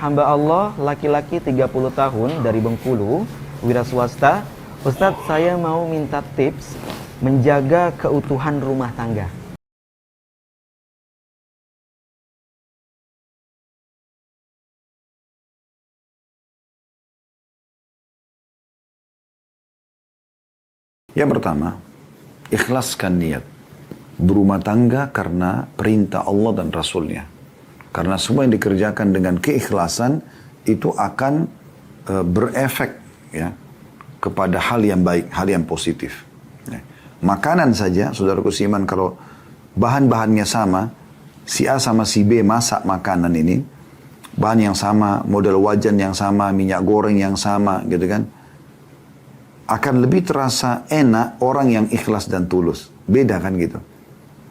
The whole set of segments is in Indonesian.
Hamba Allah, laki-laki 30 tahun dari Bengkulu, wira swasta. Ustadz, saya mau minta tips menjaga keutuhan rumah tangga. Yang pertama, ikhlaskan niat. Berumah tangga karena perintah Allah dan Rasulnya. Karena semua yang dikerjakan dengan keikhlasan itu akan berefek ya, kepada hal yang baik, hal yang positif. Ya. Makanan saja, saudaraku seiman, kalau bahan-bahannya sama, si A sama si B masak makanan ini, bahan yang sama, model wajan yang sama, minyak goreng yang sama, gitu kan, akan lebih terasa enak orang yang ikhlas dan tulus. Beda kan gitu.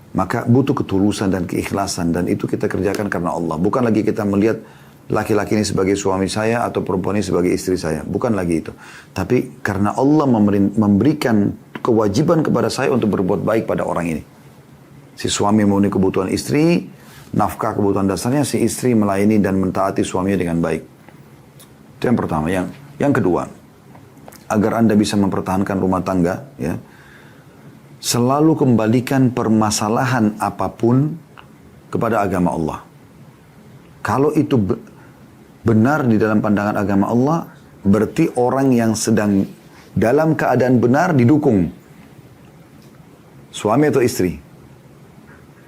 Maka butuh ketulusan dan keikhlasan, dan itu kita kerjakan karena Allah. Bukan lagi kita melihat laki-laki ini sebagai suami saya atau perempuan ini sebagai istri saya. Bukan lagi itu. Tapi karena Allah memberikan kewajiban kepada saya untuk berbuat baik pada orang ini. Si suami memenuhi kebutuhan istri, nafkah kebutuhan dasarnya, si istri melayani dan mentaati suaminya dengan baik. Itu yang pertama. Yang kedua, agar Anda bisa mempertahankan rumah tangga, ya, selalu kembalikan permasalahan apapun kepada agama Allah. Kalau itu benar di dalam pandangan agama Allah, berarti orang yang sedang dalam keadaan benar didukung. Suami atau istri.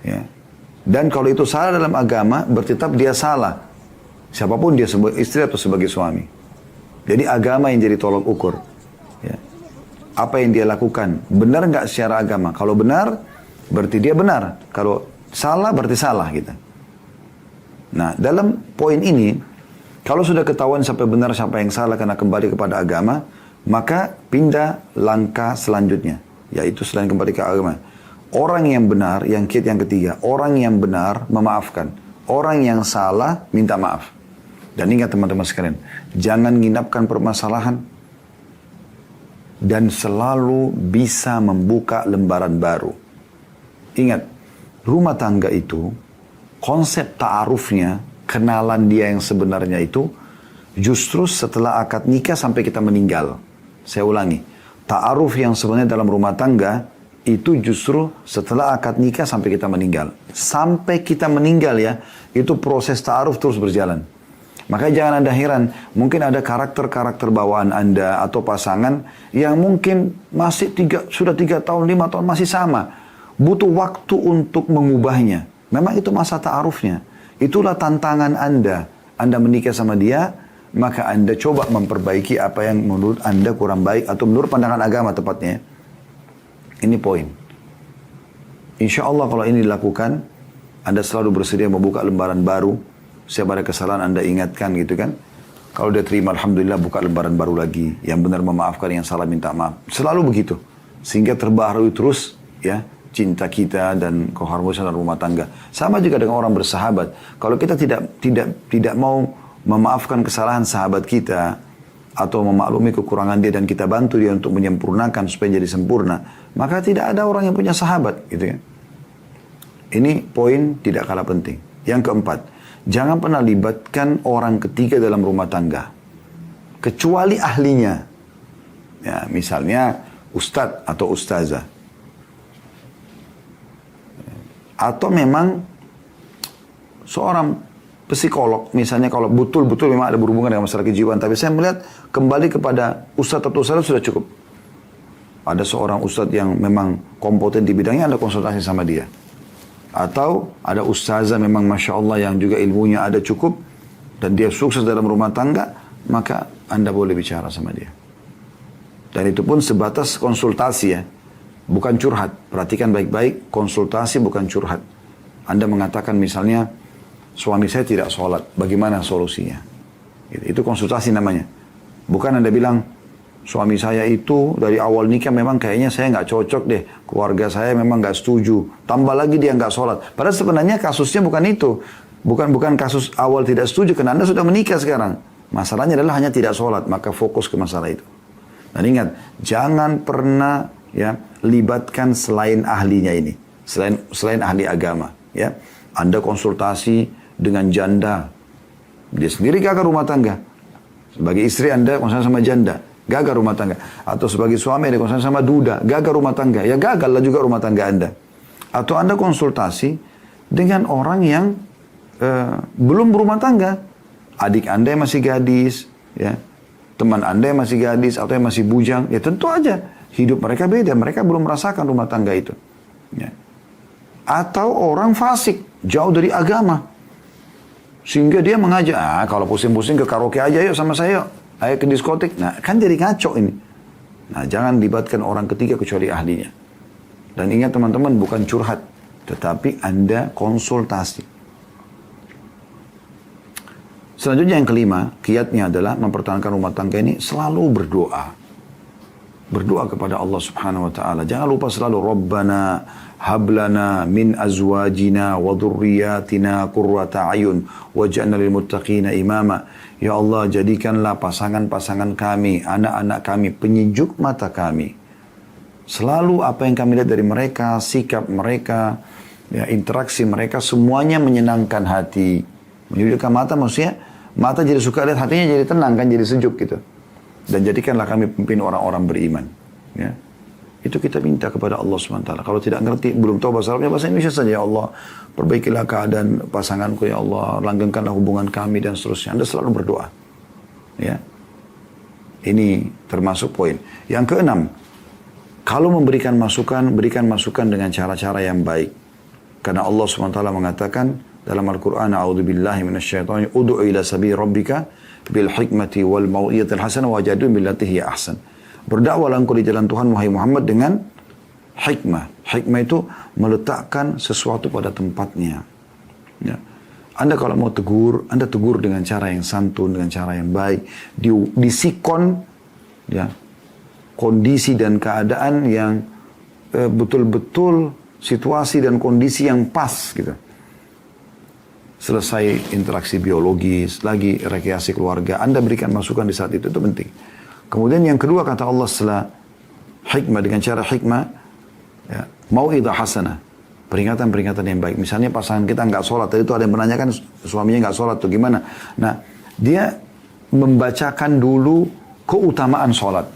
Ya. Dan kalau itu salah dalam agama, berarti tetap dia salah. Siapapun dia, sebagai istri atau sebagai suami. Jadi agama yang jadi tolok ukur. Ya. Apa yang dia lakukan, benar nggak secara agama? Kalau benar, berarti dia benar. Kalau salah, berarti salah gitu. Nah, dalam poin ini, kalau sudah ketahuan sampai benar siapa yang salah karena kembali kepada agama, maka pindah langkah selanjutnya, yaitu selain kembali ke agama. Orang yang benar, yang ketiga, orang yang benar memaafkan. Orang yang salah minta maaf. Dan ingat teman-teman sekalian, jangan nginapkan permasalahan dan selalu bisa membuka lembaran baru. Ingat, rumah tangga itu, konsep ta'arufnya, kenalan dia yang sebenarnya itu, justru setelah akad nikah sampai kita meninggal. Saya ulangi, ta'aruf yang sebenarnya dalam rumah tangga, itu justru setelah akad nikah sampai kita meninggal. Sampai kita meninggal ya, itu proses ta'aruf terus berjalan. Makanya jangan Anda heran, mungkin ada karakter-karakter bawaan Anda atau pasangan yang mungkin masih sudah 3 tahun, 5 tahun masih sama. Butuh waktu untuk mengubahnya. Memang itu masa ta'arufnya. Itulah tantangan Anda. Anda menikah sama dia, maka Anda coba memperbaiki apa yang menurut Anda kurang baik atau menurut pandangan agama tepatnya. Ini poin. Insya Allah kalau ini dilakukan, Anda selalu bersedia membuka lembaran baru. Setiap ada kesalahan Anda ingatkan gitu kan. Kalau dia terima, Alhamdulillah, buka lembaran baru lagi. Yang benar memaafkan, yang salah minta maaf. Selalu begitu. Sehingga terbaharui terus ya cinta kita dan keharmonisan dalam rumah tangga. Sama juga dengan orang bersahabat. Kalau kita tidak mau memaafkan kesalahan sahabat kita atau memaklumi kekurangan dia dan kita bantu dia untuk menyempurnakan supaya jadi sempurna, maka tidak ada orang yang punya sahabat gitu ya. Ini poin tidak kalah penting. Yang keempat, jangan pernah libatkan orang ketiga dalam rumah tangga. Kecuali ahlinya. Ya, misalnya ustadz atau ustazah. Atau memang seorang psikolog. Misalnya kalau betul-betul memang ada berhubungan dengan masalah kejiwaan. Tapi saya melihat kembali kepada ustadz atau ustazah sudah cukup. Ada seorang ustadz yang memang kompeten di bidangnya, Anda konsultasi sama dia. Atau ada ustazah memang Masya Allah yang juga ilmunya ada cukup dan dia sukses dalam rumah tangga, maka Anda boleh bicara sama dia. Dan itu pun sebatas konsultasi ya, bukan curhat. Perhatikan baik-baik, konsultasi bukan curhat. Anda mengatakan misalnya, suami saya tidak sholat, bagaimana solusinya? Itu konsultasi namanya. Bukan Anda bilang, suami saya itu dari awal nikah memang kayaknya saya nggak cocok deh. Keluarga saya memang nggak setuju. Tambah lagi dia nggak sholat. Padahal sebenarnya kasusnya bukan itu. Bukan kasus awal tidak setuju. Karena Anda sudah menikah sekarang. Masalahnya adalah hanya tidak sholat. Maka fokus ke masalah itu. Dan ingat, jangan pernah ya libatkan selain ahlinya ini. Selain ahli agama. Ya, Anda konsultasi dengan janda. Dia sendiri gagal rumah tangga. Sebagai istri Anda konsen sama janda, gagal rumah tangga. Atau sebagai suami Anda konsen sama duda, gagal rumah tangga. Ya gagallah juga rumah tangga Anda. Atau Anda konsultasi dengan orang yang belum berumah tangga. Adik Anda yang masih gadis, ya, teman Anda yang masih gadis atau yang masih bujang, ya tentu aja hidup mereka beda. Mereka belum merasakan rumah tangga itu. Ya. Atau orang fasik, jauh dari agama. Sehingga dia mengajak, kalau pusing-pusing ke karaoke aja yuk sama saya, ayo ke diskotik. Nah, kan jadi ngaco ini. Nah, jangan libatkan orang ketiga kecuali ahlinya. Dan ingat teman-teman, bukan curhat, tetapi Anda konsultasi. Selanjutnya yang kelima, kiatnya adalah mempertahankan rumah tangga ini selalu berdoa. Berdoa kepada Allah Subhanahu wa taala. Jangan lupa selalu Rabbana hablana min azwajina wa dhurriyyatina qurrata ayun waj'alna lil muttaqina imama. Ya Allah, jadikanlah pasangan-pasangan kami, anak-anak kami penyejuk mata kami. Selalu apa yang kami lihat dari mereka, sikap mereka, ya, interaksi mereka semuanya menyenangkan hati. Menyejukkan mata maksudnya mata jadi suka lihat, hatinya jadi tenang kan, jadi sejuk gitu. Dan jadikanlah kami pemimpin orang-orang beriman. Ya. Itu kita minta kepada Allah SWT. Kalau tidak ngerti, belum tahu bahasa Arabnya, bahasa Indonesia saja. Ya Allah, perbaikilah keadaan pasanganku, ya Allah, langgengkanlah hubungan kami, dan seterusnya. Anda selalu berdoa. Ya. Ini termasuk poin. Yang keenam, kalau memberikan masukan, berikan masukan dengan cara-cara yang baik. Karena Allah SWT mengatakan dalam Al-Quran, A'udzubillahi minasyaitonir rajim, ud'u ila sabili rabbika bil hikmati wal mau'izatil hasanah wajadilhum billati hiya ahsan. Berdakwalah engkau di jalan Tuhan wahai Muhammad dengan hikmah. Hikmah itu meletakkan sesuatu pada tempatnya. Ya. Anda kalau mau tegur, Anda tegur dengan cara yang santun, dengan cara yang baik, disikon, ya, kondisi dan keadaan yang betul-betul situasi dan kondisi yang pas gitu. Selesai interaksi biologis, lagi rekreasi keluarga, Anda berikan masukan di saat itu penting. Kemudian yang kedua kata Allah setelah hikmah, dengan cara hikmah, ya, mau'idah hasanah, peringatan-peringatan yang baik. Misalnya pasangan kita nggak sholat, tadi itu ada yang menanyakan suaminya nggak sholat tuh gimana. Nah, dia membacakan dulu keutamaan sholat.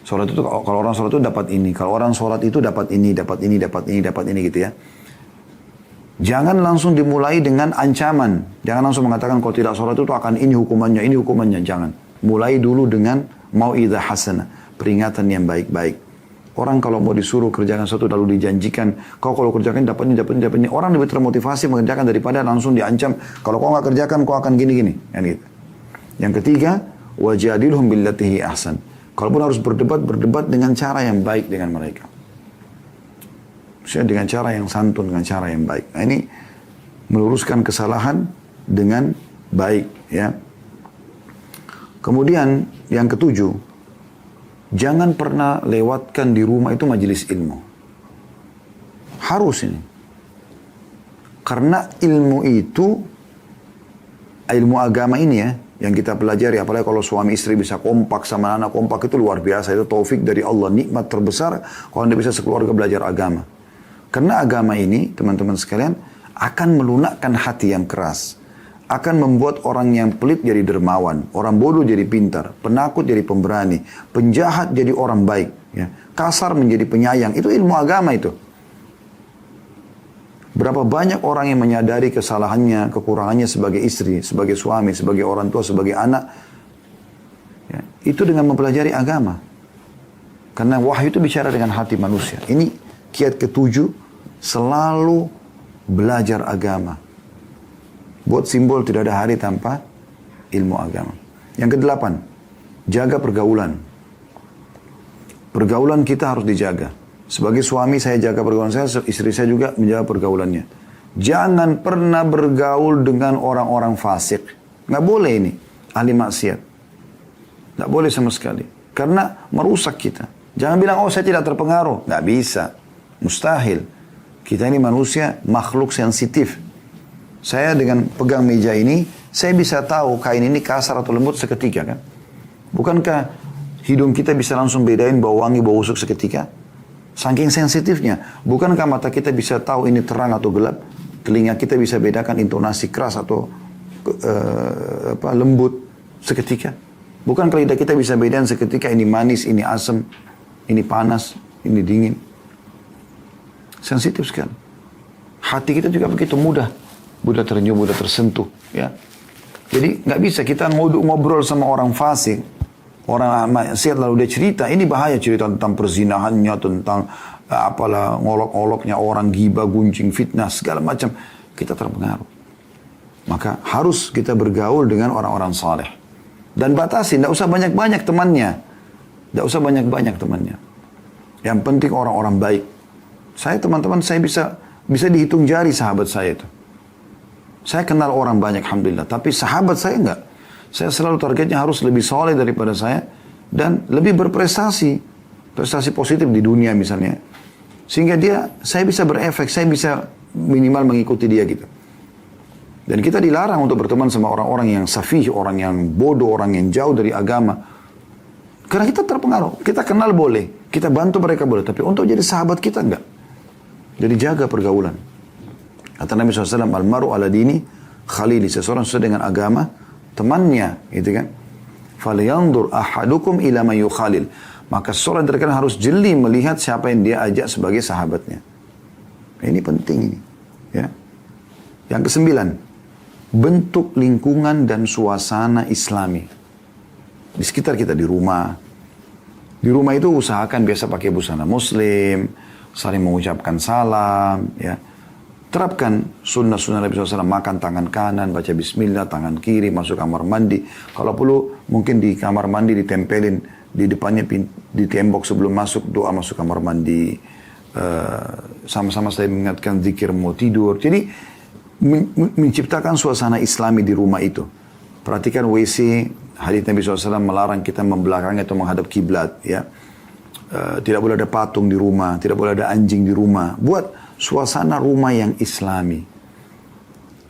Sholat itu kalau orang sholat itu dapat ini, kalau orang sholat itu dapat ini, dapat ini, dapat ini, dapat ini gitu ya. Jangan langsung dimulai dengan ancaman. Jangan langsung mengatakan kalau tidak sholat itu akan ini hukumannya. Jangan. Mulai dulu dengan mau'idah hasanah, peringatan yang baik-baik. Orang kalau mau disuruh kerjakan sesuatu lalu dijanjikan, kau kalau kerjakan dapat ini. Orang lebih termotivasi mengerjakan daripada langsung diancam, kalau kau nggak kerjakan kau akan gini-gini. Gitu. Yang ketiga, wajadilhum billati hiya ahsan. Kalaupun harus berdebat dengan cara yang baik dengan mereka. Dengan cara yang santun, dengan cara yang baik. Nah, ini meluruskan kesalahan dengan baik, ya. Kemudian yang ketujuh, jangan pernah lewatkan di rumah itu majelis ilmu. Harus ini. Karena ilmu itu, ilmu agama ini ya, yang kita pelajari, apalagi kalau suami istri bisa kompak sama anak kompak, itu luar biasa. Itu taufik dari Allah, nikmat terbesar kalau Anda bisa sekeluarga belajar agama. Karena agama ini, teman-teman sekalian, akan melunakkan hati yang keras. Akan membuat orang yang pelit jadi dermawan. Orang bodoh jadi pintar. Penakut jadi pemberani. Penjahat jadi orang baik. Ya. Kasar menjadi penyayang. Itu ilmu agama itu. Berapa banyak orang yang menyadari kesalahannya, kekurangannya sebagai istri, sebagai suami, sebagai orang tua, sebagai anak. Ya. Itu dengan mempelajari agama. Karena wahyu itu bicara dengan hati manusia. Ini kiat ketujuh, selalu belajar agama. Buat simbol tidak ada hari tanpa ilmu agama. Yang kedelapan, jaga pergaulan. Pergaulan kita harus dijaga. Sebagai suami saya jaga pergaulan saya, istri saya juga menjaga pergaulannya. Jangan pernah bergaul dengan orang-orang fasik. Nggak boleh ini, ahli maksiat. Nggak boleh sama sekali. Karena merusak kita. Jangan bilang, oh saya tidak terpengaruh. Nggak bisa. Mustahil. Kita ini manusia, makhluk sensitif. Saya dengan pegang meja ini, saya bisa tahu kain ini kasar atau lembut seketika kan? Bukankah hidung kita bisa langsung bedain bau wangi, bau busuk seketika? Saking sensitifnya. Bukankah mata kita bisa tahu ini terang atau gelap? telinga kita bisa bedakan intonasi keras atau lembut seketika. Bukankah lidah kita bisa bedakan seketika ini manis, ini asam, ini panas, ini dingin. Sensitif sekali. Hati kita juga begitu mudah ternyum, mudah tersentuh. Ya. Jadi nggak bisa kita ngobrol sama orang fasik, orang maksiat lalu dia cerita, ini bahaya cerita tentang perzinahannya, tentang apalah ngolok-ngoloknya orang, gibah, gunjing, fitnah, segala macam. Kita terpengaruh. Maka harus kita bergaul dengan orang-orang saleh. Dan batasi, tidak usah banyak-banyak temannya. Tidak usah banyak-banyak temannya. Yang penting orang-orang baik. Saya teman-teman, saya bisa dihitung jari sahabat saya itu. Saya kenal orang banyak, alhamdulillah. Tapi sahabat saya enggak. Saya selalu targetnya harus lebih soleh daripada saya. Dan lebih berprestasi. Prestasi positif di dunia misalnya. Sehingga saya bisa berefek. Saya bisa minimal mengikuti dia gitu. Dan kita dilarang untuk berteman sama orang-orang yang safih. Orang yang bodoh. Orang yang jauh dari agama. Karena kita terpengaruh. Kita kenal boleh. Kita bantu mereka boleh. Tapi untuk jadi sahabat kita enggak. Jadi jaga pergaulan. Kata Nabi SAW, Al-maru ala dini khalili. Seseorang sesuai dengan agama temannya. Gitu kan. Falyandur ahadukum ila man yukhalil. Maka seseorang terkadang harus jeli melihat siapa yang dia ajak sebagai sahabatnya. Ini penting ini. Ya. Yang ke-9. Bentuk lingkungan dan suasana islami. Di sekitar kita, di rumah. Di rumah itu usahakan biasa pakai busana muslim. Saling mengucapkan salam, ya. Terapkan sunnah-sunnah Nabi SAW, makan tangan kanan, baca bismillah, tangan kiri, masuk kamar mandi. Kalau perlu, mungkin di kamar mandi ditempelin, di depannya di tembok sebelum masuk, doa masuk kamar mandi. Sama-sama saya mengingatkan zikir mau tidur. Jadi, menciptakan suasana islami di rumah itu. Perhatikan WC, hadits Nabi SAW melarang kita membelakangi atau menghadap kiblat, ya. Tidak boleh ada patung di rumah, tidak boleh ada anjing di rumah. Buat suasana rumah yang islami.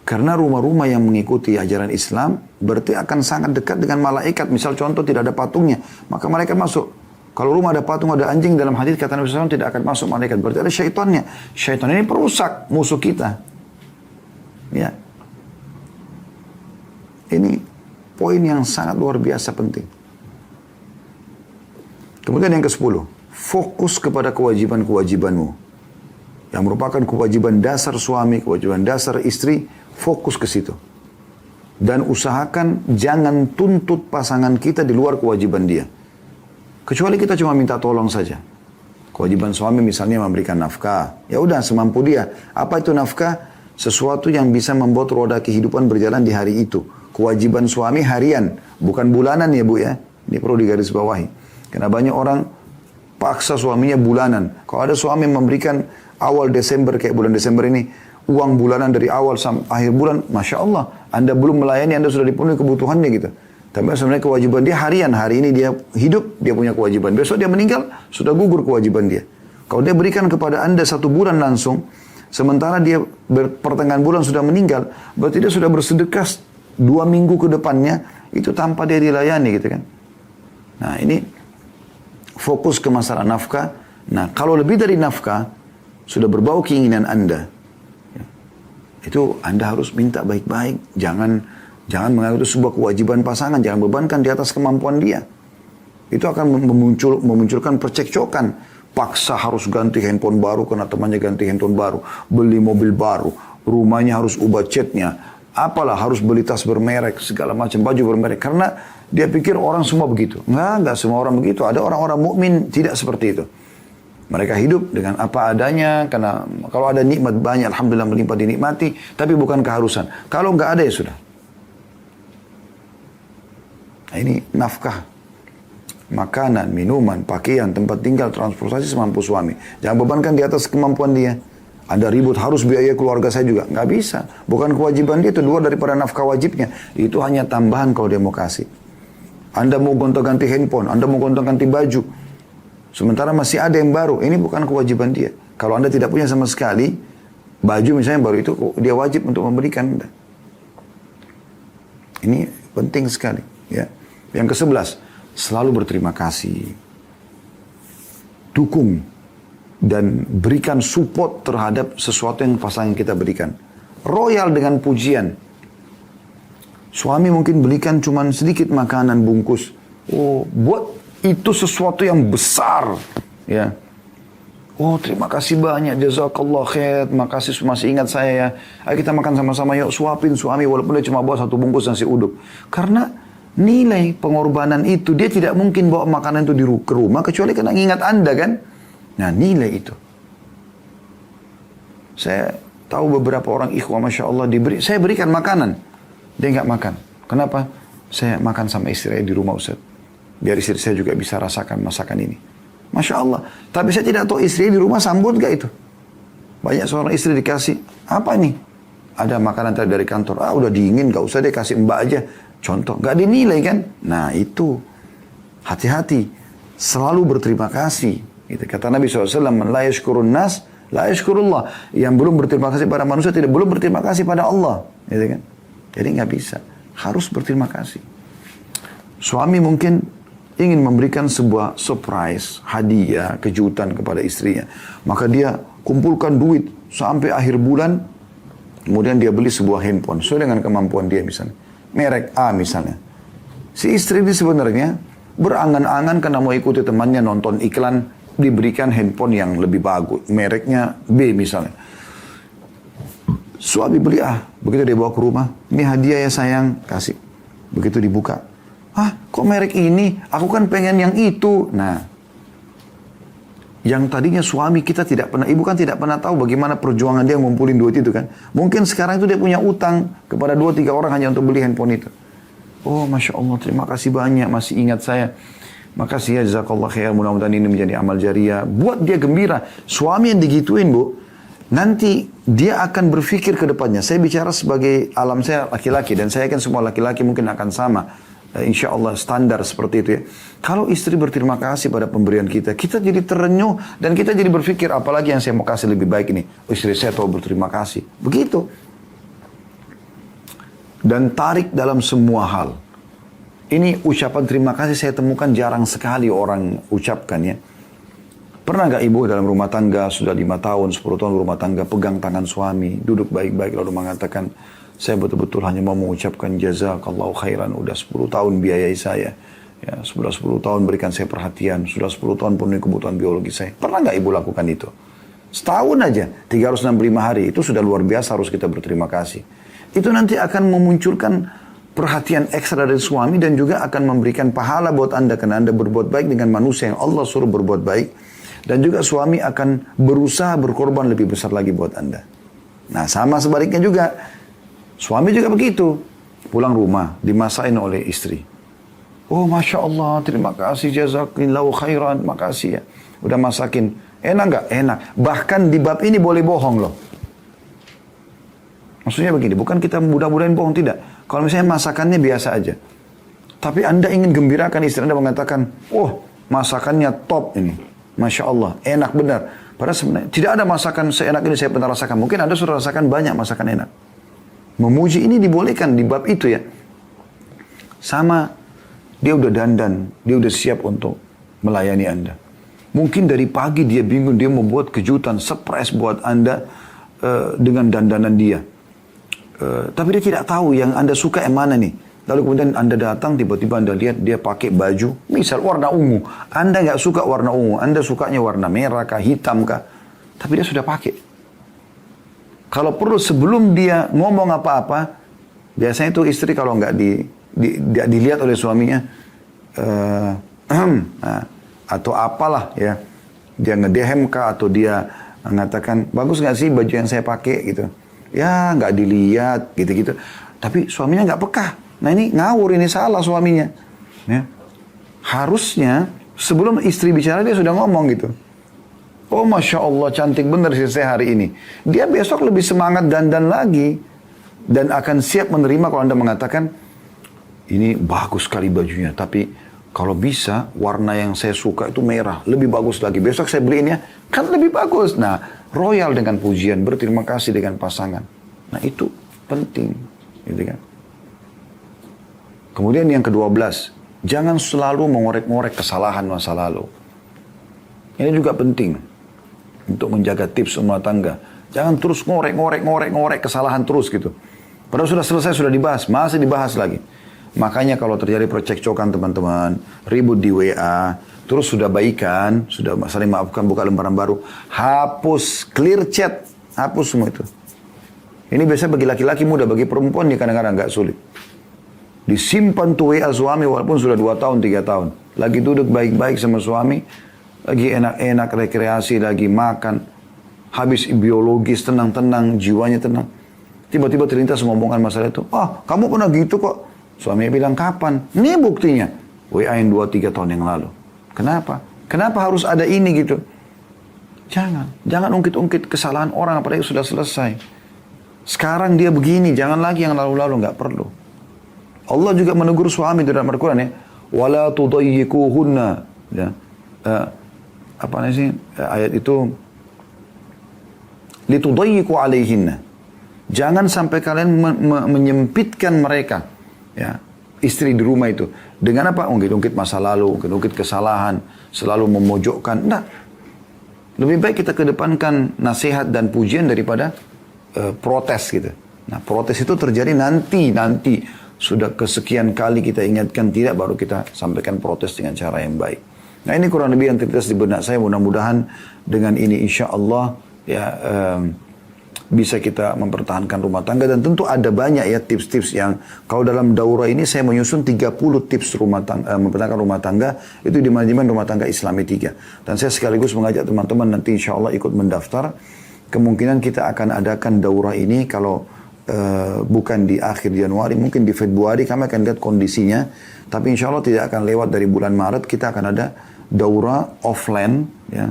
Karena rumah-rumah yang mengikuti ajaran Islam berarti akan sangat dekat dengan malaikat. Misal contoh tidak ada patungnya, maka malaikat masuk. Kalau rumah ada patung, ada anjing, dalam hadis kata Nabi SAW tidak akan masuk malaikat. Berarti ada syaitannya. Syaitan ini perusak musuh kita. Ya. Ini poin yang sangat luar biasa penting. Kemudian yang ke-10, fokus kepada kewajiban-kewajibanmu. Yang merupakan kewajiban dasar suami, kewajiban dasar istri, fokus ke situ. Dan usahakan jangan tuntut pasangan kita di luar kewajiban dia. Kecuali kita cuma minta tolong saja. Kewajiban suami misalnya memberikan nafkah. Ya udah semampu dia. Apa itu nafkah? Sesuatu yang bisa membuat roda kehidupan berjalan di hari itu. Kewajiban suami harian, bukan bulanan ya Bu ya. Ini perlu digarisbawahi. Karena banyak orang paksa suaminya bulanan. Kalau ada suami memberikan awal Desember, kayak bulan Desember ini, uang bulanan dari awal sampai akhir bulan, Masya Allah, Anda belum melayani, Anda sudah dipenuhi kebutuhannya gitu. Tapi sebenarnya kewajiban dia harian. Hari ini dia hidup, dia punya kewajiban. Besok dia meninggal, sudah gugur kewajiban dia. Kalau dia berikan kepada Anda 1 bulan langsung, sementara dia pertengahan bulan sudah meninggal, berarti dia sudah bersedekah 2 minggu ke depannya, itu tanpa dia dilayani gitu kan. Nah ini fokus ke masalah nafkah. Nah, kalau lebih dari nafkah, sudah berbau keinginan Anda. Ya. Itu Anda harus minta baik-baik. Jangan menganggap itu sebuah kewajiban pasangan. Jangan bebankan di atas kemampuan dia. Itu akan memunculkan percekcokan. Paksa harus ganti handphone baru karena temannya ganti handphone baru. Beli mobil baru. Rumahnya harus ubah catnya. Apalah harus beli tas bermerek. Segala macam baju bermerek. Karena dia pikir orang semua begitu. Enggak semua orang begitu. Ada orang-orang mukmin tidak seperti itu. Mereka hidup dengan apa adanya. Karena kalau ada nikmat banyak, alhamdulillah melimpah dinikmati. Tapi bukan keharusan. Kalau enggak ada ya sudah. Nah, ini nafkah. Makanan, minuman, pakaian, tempat tinggal, transportasi semampu suami. Jangan bebankan di atas kemampuan dia. Anda ribut, harus biaya keluarga saya juga. Nggak bisa. Bukan kewajiban dia, itu luar daripada nafkah wajibnya. Itu hanya tambahan kalau dia mau kasih. Anda mau gonta-ganti handphone, Anda mau gonta-ganti baju. Sementara masih ada yang baru, ini bukan kewajiban dia. Kalau Anda tidak punya sama sekali, baju misalnya baru itu, dia wajib untuk memberikan Anda. Ini penting sekali. Ya. Yang ke-11, selalu berterima kasih. Dukung dan berikan support terhadap sesuatu yang pasangan kita berikan. royal dengan pujian. Suami mungkin belikan cuman sedikit makanan bungkus. Oh, buat itu sesuatu yang besar, ya. Oh, terima kasih banyak, jazakallah khair, makasih masih ingat saya ya. Ayo kita makan sama-sama, yuk suapin suami walaupun dia cuma bawa satu bungkus nasi uduk. Karena nilai pengorbanan itu, dia tidak mungkin bawa makanan itu ke rumah kecuali karena ingat Anda kan. Nah, nilai itu. Saya tahu beberapa orang ikhwah, Masya Allah, saya berikan makanan. Dia nggak makan. Kenapa? Saya makan sama istri saya di rumah, Ustaz. Biar istri saya juga bisa rasakan masakan ini. Masya Allah. Tapi saya tidak tahu istri di rumah sambut gak itu. Banyak seorang istri dikasih, apa ini? Ada makanan tadi dari kantor. Ah, udah dingin, gak usah deh, kasih mbak aja. Contoh, gak dinilai kan? Nah itu, hati-hati. Selalu berterima kasih. Gitu. Kata Nabi SAW, la yashkurun nas, la yashkurullah. Yang belum berterima kasih pada manusia, belum berterima kasih pada Allah. Gitu kan? Jadi gak bisa. Harus berterima kasih. Suami mungkin ingin memberikan sebuah surprise, hadiah, kejutan kepada istrinya. Maka dia kumpulkan duit sampai akhir bulan, kemudian dia beli sebuah handphone, sesuai dengan kemampuan dia misalnya. Merek A misalnya. Si istri ini sebenarnya berangan-angan karena mau ikuti temannya nonton iklan, diberikan handphone yang lebih bagus, mereknya B misalnya. Suami beli A, begitu dia bawa ke rumah, ini hadiah ya sayang, kasih. Begitu dibuka, ah, kok merek ini? Aku kan pengen yang itu. Nah, yang tadinya suami kita tidak pernah, ibu kan tidak pernah tahu bagaimana perjuangan dia ngumpulin duit itu kan. Mungkin sekarang itu dia punya utang kepada 2-3 orang hanya untuk beli handphone itu. Oh, Masya Allah, terima kasih banyak, masih ingat saya. Makasih ya, jazakallah khair, mudah-mudahan ini menjadi amal jariah. Buat dia gembira. Suami yang digituin, Bu, nanti dia akan berpikir ke depannya. Saya bicara sebagai alam saya laki-laki, dan saya yakin semua laki-laki mungkin akan sama. Insya Allah standar seperti itu ya. Kalau istri berterima kasih pada pemberian kita, kita jadi terenyuh dan kita jadi berpikir apalagi yang saya mau kasih lebih baik ini. Oh, istri saya tahu berterima kasih. Begitu. Dan tarik dalam semua hal. Ini ucapan terima kasih saya temukan jarang sekali orang ucapkan ya. Pernah gak ibu dalam rumah tangga sudah 5 tahun, 10 tahun rumah tangga pegang tangan suami, duduk baik-baik lalu mengatakan, saya betul-betul hanya mau mengucapkan jazakallahu khairan. Udah 10 tahun biayai saya. Ya, sudah 10 tahun berikan saya perhatian. Sudah 10 tahun penuhi kebutuhan biologi saya. Pernah nggak ibu lakukan itu? Setahun aja, 365 hari. Itu sudah luar biasa, harus kita berterima kasih. Itu nanti akan memunculkan perhatian ekstra dari suami dan juga akan memberikan pahala buat Anda. Karena Anda berbuat baik dengan manusia yang Allah suruh berbuat baik. Dan juga suami akan berusaha berkorban lebih besar lagi buat Anda. Nah, sama sebaliknya juga. Suami juga begitu. Pulang rumah, dimasain oleh istri. Oh, Masya Allah, terima kasih, jazakallahu khairan, makasih ya. Udah masakin. Enak nggak? Enak. Bahkan di bab ini boleh bohong loh. Maksudnya begini, bukan kita mudah-mudahan bohong, tidak. Kalau misalnya masakannya biasa aja. Tapi Anda ingin gembirakan istri Anda mengatakan, oh, masakannya top ini. Masya Allah, enak benar. Padahal sebenarnya tidak ada masakan seenak ini saya pernah rasakan. Mungkin Anda sudah rasakan banyak masakan enak. Memuji ini dibolehkan di bab itu ya. Sama, dia udah dandan, dia udah siap untuk melayani Anda. Mungkin dari pagi dia bingung, dia membuat kejutan, surprise buat Anda dengan dandanan dia. Tapi dia tidak tahu yang Anda suka yang mana nih. Lalu kemudian Anda datang, tiba-tiba Anda lihat dia pakai baju, misal warna ungu. Anda nggak suka warna ungu, Anda sukanya warna merah kah, hitam kah. Tapi dia sudah pakai. Kalau perlu sebelum dia ngomong apa-apa, biasanya itu istri kalau nggak dilihat oleh suaminya, atau apalah ya, dia ngedehem kah atau dia mengatakan bagus nggak sih baju yang saya pakai gitu, ya nggak dilihat gitu-gitu. Tapi suaminya nggak peka. Nah ini ngawur, ini salah suaminya. Ya. Harusnya sebelum istri bicara dia sudah ngomong gitu. Oh, Masya Allah, cantik benar sih saya hari ini. Dia besok lebih semangat dandan lagi. Dan akan siap menerima kalau Anda mengatakan, ini bagus sekali bajunya. Tapi kalau bisa, warna yang saya suka itu merah. Lebih bagus lagi. Besok saya beliinnya, kan lebih bagus. Nah, royal dengan pujian, berterima kasih dengan pasangan. Nah, itu penting. Gitu kan. Kemudian yang ke-12, jangan selalu mengorek-ngorek kesalahan masa lalu. Ini juga penting. Untuk menjaga tips rumah tangga. Jangan terus ngorek kesalahan terus gitu. Padahal sudah selesai, sudah dibahas, masih dibahas lagi. Makanya kalau terjadi percekcokan teman-teman, ribut di WA, terus sudah baikan, sudah saling maafkan, buka lembaran baru, hapus, clear chat, hapus semua itu. Ini biasanya bagi laki-laki mudah, bagi perempuan ini kadang-kadang nggak sulit. Disimpan tuh WA suami walaupun sudah 2 tahun, 3 tahun. Lagi duduk baik-baik sama suami, lagi enak-enak rekreasi, lagi makan, habis biologis, tenang-tenang, jiwanya tenang. Tiba-tiba terlintas ngomongan masalah itu. Ah, kamu pernah gitu kok. Suaminya bilang, kapan? Ini buktinya. WA yang 2-3 tahun yang lalu. Kenapa? Kenapa harus ada ini gitu? Jangan ungkit-ungkit kesalahan orang apalagi sudah selesai. Sekarang dia begini, jangan lagi yang lalu-lalu, nggak perlu. Allah juga menegur suami dalam Al-Quran ya. Wala tudayyikuhunna. Ya. Apa sih ayat itu? Litudayyiku alaihinna. Jangan sampai kalian menyempitkan mereka. Ya. Istri di rumah itu. Dengan apa? Ungkit-ungkit masa lalu, ungkit-ungkit kesalahan, selalu memojokkan. Nah, lebih baik kita kedepankan nasihat dan pujian daripada protes gitu. Nah, protes itu terjadi nanti. Sudah kesekian kali kita ingatkan tidak, baru kita sampaikan protes dengan cara yang baik. Nah, ini kurang lebih yang terlintas di benak saya. Mudah-mudahan dengan ini insya Allah ya bisa kita mempertahankan rumah tangga. Dan tentu ada banyak ya tips-tips yang kalau dalam daurah ini saya menyusun 30 tips mempertahankan rumah tangga itu di manajemen rumah tangga Islami 3. Dan saya sekaligus mengajak teman-teman nanti insya Allah ikut mendaftar. Kemungkinan kita akan adakan daurah ini kalau bukan di akhir Januari, mungkin di Februari kami akan lihat kondisinya. Tapi insya Allah tidak akan lewat dari bulan Maret, kita akan ada daurah offline. Ya.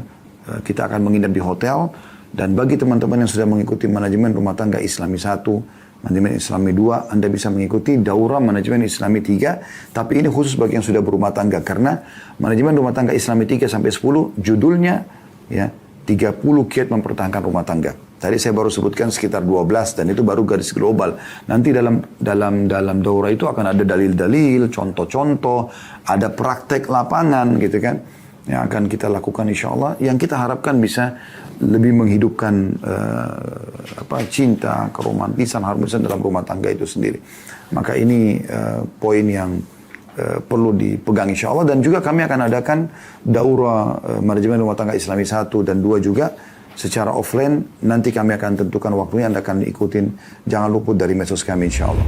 Kita akan menginap di hotel. Dan bagi teman-teman yang sudah mengikuti manajemen rumah tangga Islami 1, manajemen Islami 2, Anda bisa mengikuti daurah manajemen Islami 3. Tapi ini khusus bagi yang sudah berumah tangga. Karena manajemen rumah tangga Islami 3 sampai 10 judulnya ya 30 kiat mempertahankan rumah tangga. Tadi saya baru sebutkan sekitar 12 dan itu baru garis global. Nanti dalam daurah itu akan ada dalil-dalil, contoh-contoh, ada praktek lapangan gitu kan. Yang akan kita lakukan insya Allah. Yang kita harapkan bisa lebih menghidupkan cinta, keromantisan, harmonisan dalam rumah tangga itu sendiri. Maka ini poin yang perlu dipegang insya Allah. Dan juga kami akan adakan daurah manajemen rumah tangga Islami 1 dan 2 juga secara offline. Nanti kami akan tentukan waktunya, Anda akan ikutin. Jangan luput dari medsos kami insya Allah.